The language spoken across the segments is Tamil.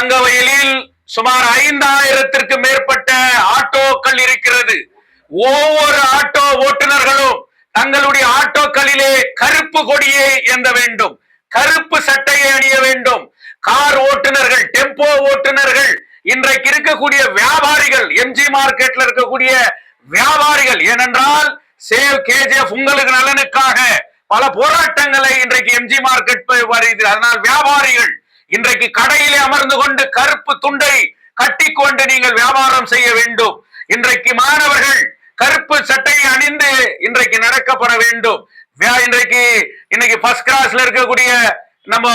தங்கவயலில் சுமார் 5000த்திற்கு மேற்பட்ட ஆட்டோக்கள் இருக்கிறது. ஒவ்வொரு ஆட்டோ ஓட்டுநர்களும் தங்களுடைய ஆட்டோக்களிலே கருப்பு கொடியை ஏந்த வேண்டும், கருப்பு சட்டையை அணிய வேண்டும். கார் ஓட்டுநர்கள், டெம்போ ஓட்டுநர்கள், இன்றைக்கு இருக்கக்கூடிய வியாபாரிகள், எம்ஜி மார்க்கெட்ல இருக்கக்கூடிய வியாபாரிகள், ஏனென்றால் சேவ் கேஜிஎஃப் உங்களுக்கு நலனுக்காக பல போராட்டங்களை இன்றைக்கு எம்ஜி மார்க்கெட் வருகிறது. அதனால் வியாபாரிகள் இன்றைக்கு கடையிலே அமர்ந்து கொண்டு கருப்பு துண்டை கட்டிக்கொண்டு நீங்கள் வியாபாரம் செய்ய வேண்டும். இன்றைக்கு மாணவர்கள் கருப்பு சட்டையை அணிந்து இன்றைக்கு நடக்கப்பட வேண்டும். இன்னைக்கு ஃபர்ஸ்ட் கிளாஸ்ல இருக்கக்கூடிய நம்ம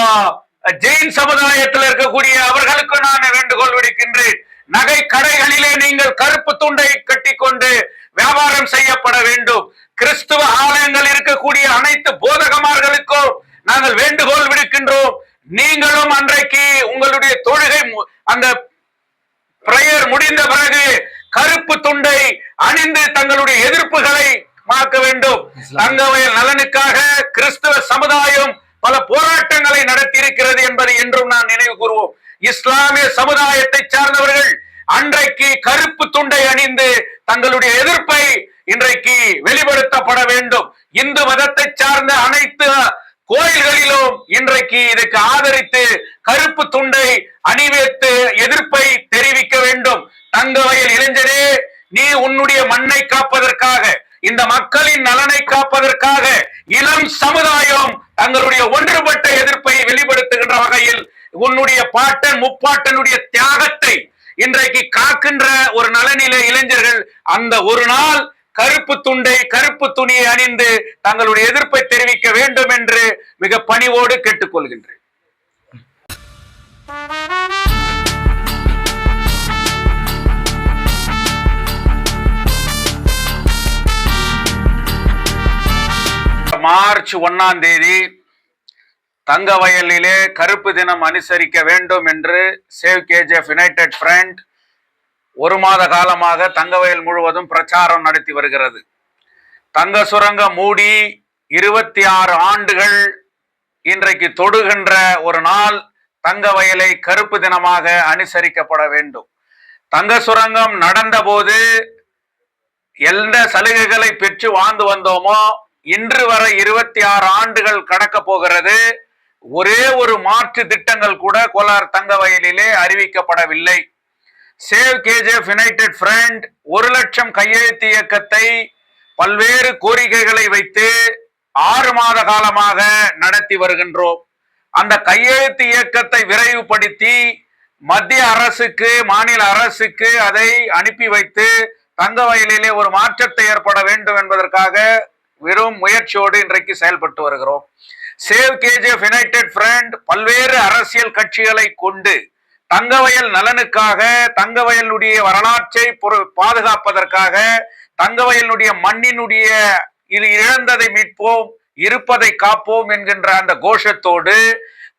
ஜெயின் சமுதாயத்தில் இருக்கக்கூடிய அவர்களுக்கு நான் வேண்டுகோள் விடுக்கின்றேன். நகை கடைகளிலே நீங்கள் கருப்பு துண்டை கட்டிக்கொண்டு வியாபாரம் செய்யப்பட வேண்டும். கிறிஸ்துவ ஆலயங்கள் இருக்கக்கூடிய அனைத்து போதகமார்களுக்கும் நாங்கள் வேண்டுகோள் விடுக்கின்றோம். நீங்களும் அன்றைக்கு உங்களுடைய தொழுகை அந்த பிரேயர் முடிந்த பிறகு கருப்பு துண்டை அணிந்து தங்களுடைய எதிர்ப்புகளை மாற்ற வேண்டும். தங்கவயல் நலனுக்காக கிறிஸ்துவ சமுதாயம் பல போராட்டங்களை நடத்தி இருக்கிறது என்பதை என்றும் நான் நினைவு கூறுவோம். இஸ்லாமிய சமுதாயத்தை சார்ந்தவர்கள் அன்றைக்கு கருப்பு துண்டை அணிந்து தங்களுடைய எதிர்ப்பை இன்றைக்கு வெளிப்படுத்தப்பட வேண்டும். இந்து மதத்தை சார்ந்த அனைத்து கோயில்களிலும் இன்றைக்கு இதுக்கு ஆதரித்து கருப்பு துண்டை அணிவித்து எதிர்ப்பை தெரிவிக்க வேண்டும். தங்கவயல் இளைஞரே, நீ உன்னுடைய மண்ணை காப்பதற்காக, இந்த மக்களின் நலனை காப்பதற்காக இளம் சமுதாயம் தங்களுடைய ஒன்றுபட்ட எதிர்ப்பை வெளிப்படுத்துகின்ற வகையில் உன்னுடைய பாட்டன் முப்பாட்டனுடைய தியாகத்தை இன்றைக்கு காக்கின்ற ஒரு நலனில இளைஞர்கள் அந்த ஒரு நாள் கருப்பு துண்டை, கருப்பு துணியை அணிந்து தங்களுடைய எதிர்ப்பை தெரிவிக்க வேண்டும் என்று மிக பணிவோடு கேட்டுக்கொள்கின்றேன். மார்ச் 1ஆம் தேதி தங்கவயலிலே கருப்பு தினம் அனுசரிக்க வேண்டும் என்று சேவ் கேஜிஎஃப் யுனைடெட் ஃப்ரண்ட் ஒரு மாத காலமாக தங்கவயல் முழுவதும் பிரச்சாரம் நடத்தி வருகிறது. தங்க சுரங்கம் மூடி 26 ஆண்டுகள் இன்றைக்கு தொடுகின்ற ஒரு நாள் தங்கவயலை கருப்பு தினமாக அனுசரிக்கப்பட வேண்டும். தங்க சுரங்கம் நடந்த போது எந்த சலுகைகளை பெற்று வாழ்ந்து வந்தோமோ இன்று வரை 26 ஆண்டுகள் கடக்க போகிறது. ஒரே ஒரு மாற்று திட்டங்கள் கூட கோலார் தங்கவயலிலே அறிவிக்கப்படவில்லை. சேவ் கேஜிஎஃப் யுனைடெட் ஃப்ரண்ட் 1 லட்சம் கையெழுத்து இயக்கத்தை பல்வேறு கோரிக்கைகளை வைத்து 6 மாத காலமாக நடத்தி வருகின்றோம். அந்த கையெழுத்து இயக்கத்தை விரைவுபடுத்தி மத்திய அரசுக்கு, மாநில அரசுக்கு அதை அனுப்பி வைத்து தங்கவயலிலே ஒரு மாற்றத்தை ஏற்பட வேண்டும் என்பதற்காக வெறும் முயற்சியோடு இன்றைக்கு செயல்பட்டு வருகிறோம். சேவ் கேஜிஎஃப் யுனைடெட் ஃப்ரண்ட் பல்வேறு அரசியல் கட்சிகளை கொண்டு தங்கவயல் நலனுக்காக, தங்கவயலுடைய வரலாற்றை பாதுகாப்பதற்காக, தங்கவயலுடைய மண்ணினுடைய இழந்ததை மீட்போம், இருப்பதை காப்போம் என்கின்ற அந்த கோஷத்தோடு,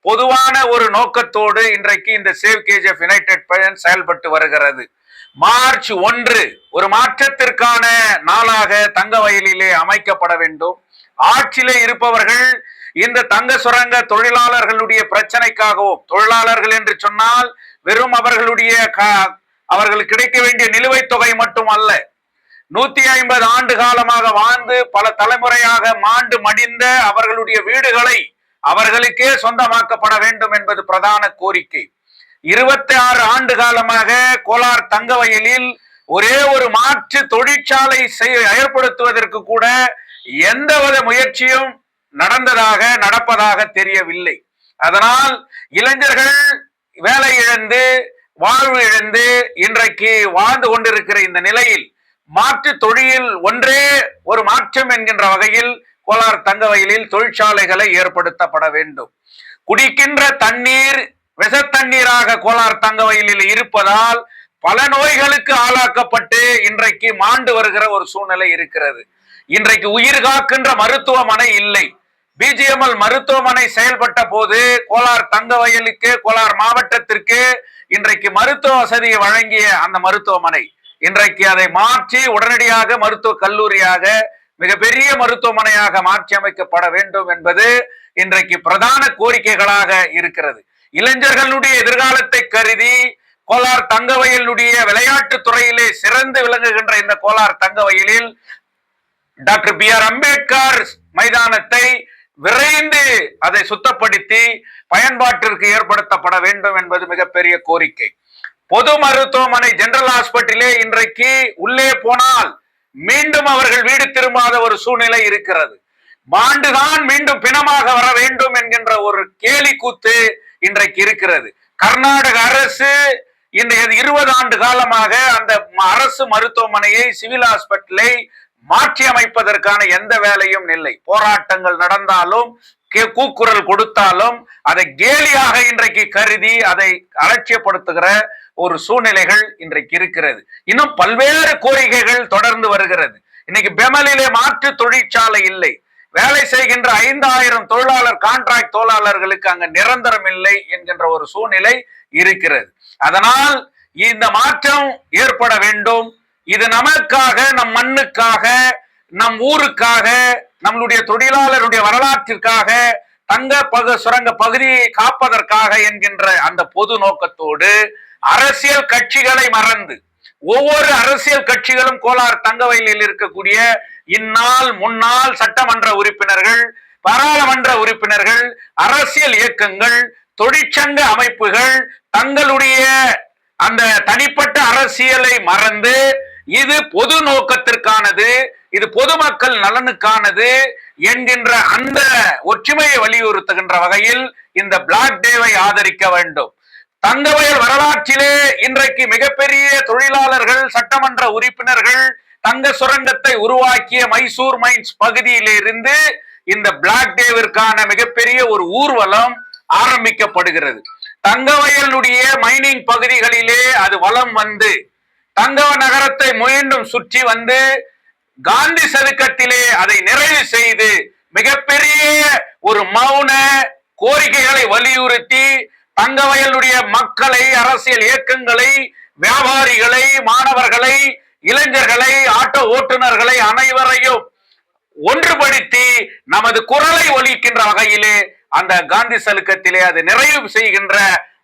பொதுவான ஒரு நோக்கத்தோடு இன்றைக்கு இந்த சேவ் கேஜிஎஃப் யுனைடெட் ஃப்ரண்ட் செயல்பட்டு வருகிறது. மார்ச் 1 ஒரு மாற்றத்திற்கான நாளாக தங்கவயலிலே அமைக்கப்பட வேண்டும். ஆட்சியிலே இருப்பவர்கள் இந்த தங்க சுரங்க தொழிலாளர்களுடைய பிரச்சனைக்காகவும், தொழிலாளர்கள் என்று சொன்னால் வெறும் அவர்களுக்கு கிடைக்க வேண்டிய நிலுவைத் தொகை மட்டும் அல்ல, 150 ஆண்டு காலமாக வாழ்ந்து பல தலைமுறையாக மாண்டு மடிந்த அவர்களுடைய வீடுகளை அவர்களுக்கே சொந்தமாக்கப்பட வேண்டும் என்பது பிரதான கோரிக்கை. 26 ஆண்டு காலமாக கோலார் தங்கவயலில் ஒரே ஒரு மாற்று தொழிற்சாலை ஏற்படுத்துவதற்கு கூட எந்தவித முயற்சியும் நடப்பதாக தெரியவில்லை. அதனால் இளைஞர்கள் வேலை இழந்து, வாழ்வு இழந்து இன்றைக்கு வாழ்ந்து கொண்டிருக்கிற இந்த நிலையில் மாற்று தொழில் ஒன்றே ஒரு மாற்றம் என்கின்ற வகையில் கோலார் தங்கவயலில் தொழிற்சாலைகளை ஏற்படுத்தப்பட வேண்டும். குடிக்கின்ற தண்ணீர் விஷத்தண்ணீராக கோலார் தங்கவயலில் இருப்பதால் பல நோய்களுக்கு ஆளாக்கப்பட்டு இன்றைக்கு மாண்டு வருகிற ஒரு சூழ்நிலை இருக்கிறது. இன்றைக்கு உயிர் காக்கின்ற மருத்துவமனை இல்லை. பிஜிஎம்எல் மருத்துவமனை செயல்பட்ட போது கோலார் தங்கவயலுக்கு, கோலார் மாவட்டத்திற்கு இன்றைக்கு மருத்துவ வசதியை வழங்கிய அந்த மருத்துவமனை இன்றைக்கு அதை மாற்றி உடனடியாக மருத்துவ கல்லூரியாக, மிகப்பெரிய மருத்துவமனையாக மாற்றி அமைக்கப்பட வேண்டும் என்பது இன்றைக்கு பிரதான கோரிக்கைகளாக இருக்கிறது. இளைஞர்களுடைய எதிர்காலத்தை கருதி கோலார் தங்கவயலுடைய விளையாட்டு துறையிலே சிறந்து விளங்குகின்ற இந்த கோலார் தங்கவயலில் டாக்டர் B.R. அம்பேத்கர் மைதானத்தை விரைந்து அதை சுத்தப்படுத்தி பயன்பாட்டிற்கு ஏற்படுத்தப்பட வேண்டும் என்பது மிகப்பெரிய கோரிக்கை. பொது மருத்துவமனை ஜெனரல் ஹாஸ்பிட்டலே இன்றைக்கு உள்ளே போனால் மீண்டும் அவர்கள் வீடு திரும்பாத ஒரு சூழ்நிலை இருக்கிறது. மாண்டுதான் மீண்டும் பிணமாக வர வேண்டும் என்கின்ற ஒரு கேலி கூத்து இன்றைக்கு இருக்கிறது. கர்நாடக அரசு இந்த 20 ஆண்டு காலமாக அந்த அரசு மருத்துவமனையை சிவில் ஹாஸ்பிட்டலை மாற்றி அமைப்பதற்கான எந்த வேலையும் இல்லை. போராட்டங்கள் நடந்தாலும் கூக்குரல் கொடுத்தாலும் அதை கேலியாக இன்றைக்கு கருதி அதை அலட்சியப்படுத்துகிற ஒரு சூழ்நிலைகள் இன்றைக்கு இருக்கிறது. இன்னும் பல்வேறு கோரிக்கைகள் தொடர்ந்து வருகிறது. இன்னைக்கு பெமலிலே மாற்று தொழிற்சாலை இல்லை. வேலை செய்கின்ற 5000 தொழிலாளர் கான்ட்ராக்ட் தொழிலாளர்களுக்கு அங்க நிரந்தரம் இல்லை என்கின்ற ஒரு சூழ்நிலை இருக்கிறது. அதனால் இந்த மாற்றம் ஏற்பட வேண்டும். இது நமக்காக, நம் மண்ணுக்காக, நம் ஊருக்காக, நம்மளுடைய தொழிலாளருடைய வரலாற்றிற்காக, தங்க சுரங்க பகுதியை காப்பதற்காக என்கின்ற அந்த பொது நோக்கத்தோடு அரசியல் கட்சிகளை மறந்து ஒவ்வொரு அரசியல் கட்சிகளும் கோலார் தங்கவயலில் இருக்கக்கூடிய இந்நாள் முன்னாள் சட்டமன்ற உறுப்பினர்கள், பாராளுமன்ற உறுப்பினர்கள், அரசியல் இயக்கங்கள், தொழிற்சங்க அமைப்புகள் தங்களுடைய அந்த தனிப்பட்ட அரசியலை மறந்து இது பொது நோக்கத்திற்கானது, இது பொதுமக்கள் நலனுக்கானது என்கின்ற அந்த ஒற்றுமையை வலியுறுத்துகின்ற வகையில் இந்த பிளாக் டேவை ஆதரிக்க வேண்டும். தங்கவயல் வரலாற்றிலே இன்றைக்கு மிகப்பெரிய தொழிலாளர்கள், சட்டமன்ற உறுப்பினர்கள் தங்க சுரங்கத்தை உருவாக்கிய மைசூர் மைன்ஸ் பகுதியிலிருந்து இந்த பிளாக் டேவிற்கான மிகப்பெரிய ஒரு ஊர்வலம் ஆரம்பிக்கப்படுகிறது. தங்கவயலுடைய மைனிங் பகுதிகளிலே அது வலம் வந்து தங்க நகரத்தை மீண்டும் சுற்றி வந்து காந்தி சதுக்கத்திலே அதை நிறைவு செய்து மிகப்பெரிய ஒரு மௌன கோரிக்கைகளை வலியுறுத்தி தங்கவயலுடைய மக்களை, அரசியல் இயக்கங்களை, வியாபாரிகளை, மாணவர்களை, இளைஞர்களை, ஆட்டோ ஓட்டுநர்களை அனைவரையும் ஒன்றுபடுத்தி நமது குரலை ஒலிக்கின்ற வகையிலே அந்த காந்தி சதுக்கத்திலே அது நிறைவு செய்கின்ற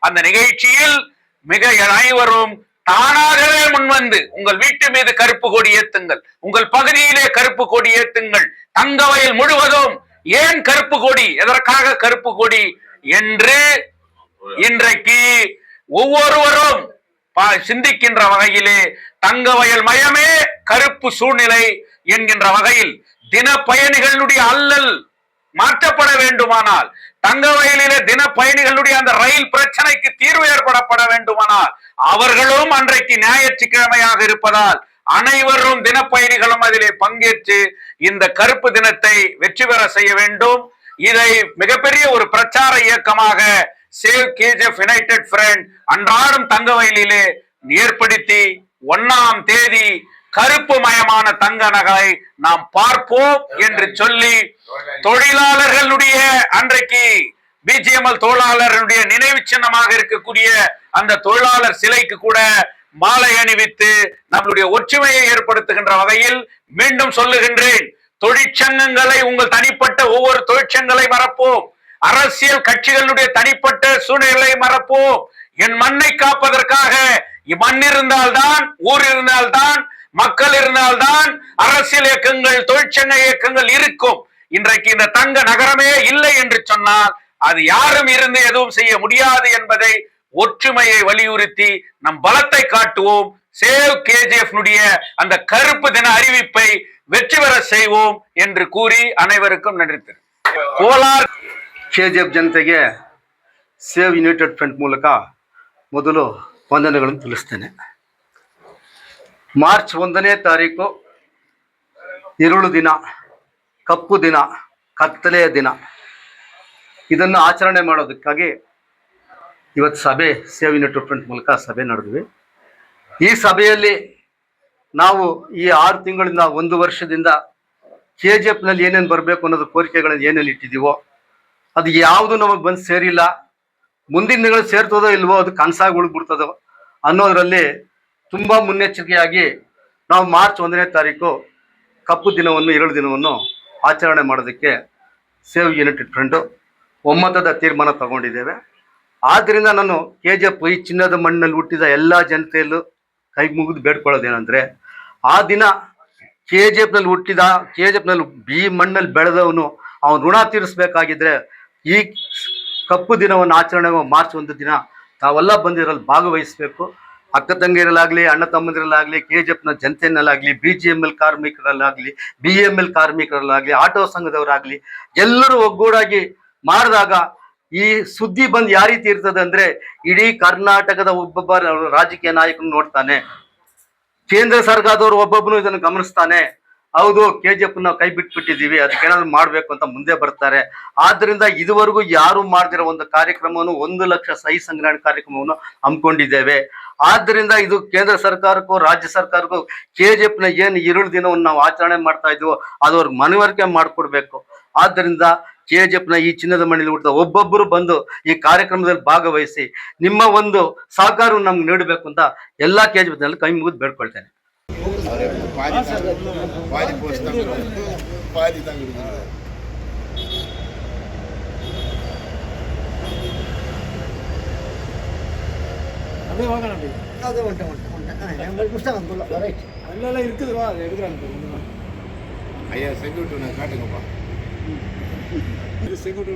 அந்த நிகழ்ச்சியில் மிக அனைவரும் தானாகவே முன்வந்து உங்கள் வீட்டு மீது கருப்பு கொடி ஏத்துங்கள், உங்கள் பகுதியிலே கருப்பு கொடி ஏத்துங்கள், தங்கவயல் முழுவதும் ஏன் கருப்பு கொடி, எதற்காக கருப்பு கொடி என்று இன்றைக்கு ஒவ்வொருவரும் சிந்திக்கின்ற வகையிலே தங்கவயல் மயமே கருப்பு சூழ்நிலை என்கின்ற வகையில் தின பயணிகளுடைய அல்லல் மாற்றப்பட வேண்டுமானால், தங்கவயலிலே தின பயணிகளுடைய அந்த ரயில் பிரச்சனைக்கு தீர்வு ஏற்படப்பட வேண்டுமானால் அவர்களும் அன்றைக்கு ஞாயிற்றுக்கிழமையாக இருப்பதால் அனைவரும் தினப்பயணிகளும் அதிலே பங்கேற்று இந்த கருப்பு தினத்தை வெற்றி பெற செய்ய வேண்டும். இதை மிகப்பெரிய ஒரு பிரச்சார இயக்கமாக சேவ் கேஜிஎஃப் யுனைடெட் ஃப்ரண்ட் அன்றாடம் தங்கவயலிலே ஏற்படுத்தி 1ஆம் தேதி கருப்பு மயமான தங்க நகை நாம் பார்ப்போம் என்று சொல்லி தொழிலாளர்களுடைய அன்றைக்கு பிஜிஎம்எல் தொழிலாளர்களுடைய நினைவு சின்னமாக இருக்கக்கூடிய அந்த தொழிலாளர் சிலைக்கு கூட மாலை அணிவித்து நம்மளுடைய ஒற்றுமையை ஏற்படுத்துகின்ற வகையில் மீண்டும் சொல்லுகின்றேன், தொழிற்சங்கங்களை, உங்கள் தனிப்பட்ட ஒவ்வொரு தொழிற்சங்களை மறப்போம், அரசியல் கட்சிகளுடைய தனிப்பட்ட சூழ்நிலை மறப்போம். என் மண்ணை காப்பதற்காக மண் இருந்தால்தான், ஊர் இருந்தால்தான், மக்கள் இருந்தால்தான் அரசியல் இயக்கங்கள், தொழிற்சங்க இயக்கங்கள் இருக்கும். இன்றைக்கு இந்த தங்க நகரமே இல்லை என்று சொன்னால் அது யாரும் இருந்து எதுவும் செய்ய முடியாது என்பதை ஒற்றுமையை வலியுறுத்தி நம் பலத்தை காட்டுவோம். சேவ் கேஜிஎஃப் அந்த கருப்பு தின அறிவிப்பை வெற்றி பெற செய்வோம் என்று கூறி அனைவருக்கும் நன்றி தெரிவிக்கிறேன். ಕೋಲಾರ ಕೆಜಿಎಫ್ ಜನತೆಗೆ ಸೇವ್ ಯುನೈಟೆಡ್ ಫ್ರಂಟ್ ಮೂಲಕ ಮೊದಲು ವಂದನೆಗಳನ್ನು ತಿಳಿಸ್ತೇನೆ. ಮಾರ್ಚ್ 1ನೇ ತಾರೀಕು ಇರುಳು ದಿನ, ಕಪ್ಪು ದಿನ, ಕತ್ತಲೆಯ ದಿನ, ಇದನ್ನು ಆಚರಣೆ ಮಾಡೋದಕ್ಕಾಗಿ ಇವತ್ತು ಸಭೆ ಸೇವ್ ಯುನೈಟೆಡ್ ಫ್ರಂಟ್ ಮೂಲಕ ಸಭೆ ನಡೆದ್ವಿ. ಈ ಸಭೆಯಲ್ಲಿ ನಾವು ಈ 6 ತಿಂಗಳಿಂದ 1 ವರ್ಷದಿಂದ KGF ಏನೇನು ಬರಬೇಕು ಅನ್ನೋದು ಕೋರಿಕೆಗಳನ್ನು ಏನೇನು ಇಟ್ಟಿದ್ದೀವೋ ಅದು ಯಾವುದು ನಮಗೆ ಬಂದು ಸೇರಿಲ್ಲ. ಮುಂದಿನ ದಿನಗಳು ಸೇರ್ತದೋ ಇಲ್ವೋ ಅದು ಕನಸಾಗಿ ಉಳಿದ್ಬಿಡ್ತದೋ ಅನ್ನೋದರಲ್ಲಿ ತುಂಬ ಮುನ್ನೆಚ್ಚರಿಕೆಯಾಗಿ ನಾವು ಮಾರ್ಚ್ 1ನೇ ತಾರೀಕು ಕಪ್ಪು ದಿನವನ್ನು, ಇರುಳು ದಿನವನ್ನು ಆಚರಣೆ ಮಾಡೋದಕ್ಕೆ ಸೇವ್ ಯುನೈಟೆಡ್ ಫ್ರಂಟು ಒಮ್ಮತದ ತೀರ್ಮಾನ ತಗೊಂಡಿದ್ದೇವೆ. ಆದ್ದರಿಂದ ನಾನು KGF ಈ ಚಿನ್ನದ ಮಣ್ಣಲ್ಲಿ ಹುಟ್ಟಿದ ಎಲ್ಲ ಜನತೆಯಲ್ಲೂ ಕೈ ಮುಗಿದು ಬೇಡ್ಕೊಳ್ಳೋದೇನೆಂದರೆ, ಆ ದಿನ KGFನಲ್ಲಿ ಹುಟ್ಟಿದ KGFನಲ್ಲಿ ಈ ಮಣ್ಣಲ್ಲಿ ಬೆಳೆದವನು ಅವನು ಋಣ ತೀರಿಸ್ಬೇಕಾಗಿದ್ರೆ ಈ ಕಪ್ಪು ದಿನವನ್ನು ಆಚರಣೆ ಮಾರ್ಚ್ 1 ದಿನ ತಾವೆಲ್ಲ ಬಂದಿರಲ್ಲಿ ಭಾಗವಹಿಸಬೇಕು. ಅಕ್ಕ ತಂಗಿಯರಲ್ಲಾಗಲಿ, ಅಣ್ಣ ತಮ್ಮಂದಿರಲ್ಲಾಗಲಿ, KGFನ ಜನತೆಯಲ್ಲಾಗಲಿ, BGML ಕಾರ್ಮಿಕರಲ್ಲಾಗಲಿ, BML ಕಾರ್ಮಿಕರಲ್ಲಾಗಲಿ, ಆಟೋ ಸಂಘದವರಾಗಲಿ ಎಲ್ಲರೂ ಒಗ್ಗೂಡಾಗಿ ಮಾಡಿದಾಗ ಈ ಸುದ್ದಿ ಬಂದು ಯಾವ ರೀತಿ ಇರ್ತದೆ ಅಂದರೆ, ಇಡೀ ಕರ್ನಾಟಕದ ಒಬ್ಬೊಬ್ಬ ರಾಜಕೀಯ ನಾಯಕನು ನೋಡ್ತಾನೆ, ಕೇಂದ್ರ ಸರ್ಕಾರದವರು ಒಬ್ಬೊಬ್ಬನು ಇದನ್ನು ಗಮನಿಸ್ತಾನೆ. ಹೌದು, KGFನ ಕೈ ಬಿಟ್ಬಿಟ್ಟಿದ್ದೀವಿ, ಅದಕ್ಕೇನಾದ್ರು ಮಾಡಬೇಕು ಅಂತ ಮುಂದೆ ಬರ್ತಾರೆ. ಆದ್ರಿಂದ ಇದುವರೆಗೂ ಯಾರು ಮಾಡದಿರೋ ಒಂದು ಕಾರ್ಯಕ್ರಮವನ್ನು 1 ಲಕ್ಷ ಸಹಿ ಸಂಗ್ರಹಣೆ ಕಾರ್ಯಕ್ರಮವನ್ನು ಹಮ್ಮಿಕೊಂಡಿದ್ದೇವೆ. ಆದ್ದರಿಂದ ಇದು ಕೇಂದ್ರ ಸರ್ಕಾರಕ್ಕೂ ರಾಜ್ಯ ಸರ್ಕಾರಕ್ಕೂ KGFನ ಏನು ಈರುಳು ದಿನವನ್ನು ನಾವು ಆಚರಣೆ ಮಾಡ್ತಾ ಇದ್ವೋ ಅದು ಅವ್ರಿಗೆ ಮನವರಿಕೆ ಮಾಡಿಕೊಡ್ಬೇಕು. ಆದ್ದರಿಂದ KGFನ ಈ ಚಿನ್ನದ ಮಣ್ಣಲ್ಲಿ ಹುಟ್ಟಿದ ಒಬ್ಬೊಬ್ಬರು ಬಂದು ಈ ಕಾರ್ಯಕ್ರಮದಲ್ಲಿ ಭಾಗವಹಿಸಿ ನಿಮ್ಮ ಒಂದು ಸಹಕಾರವನ್ನು ನಮ್ಗೆ ನೀಡಬೇಕು ಅಂತ ಎಲ್ಲ KGFನಲ್ಲಿ ಕೈ ಮುಗಿದು ಬೇಡ್ಕೊಳ್ತೇನೆ. ஐயா செங்குட்டு நான் காட்டுங்கப்பா. இது செங்குட்டு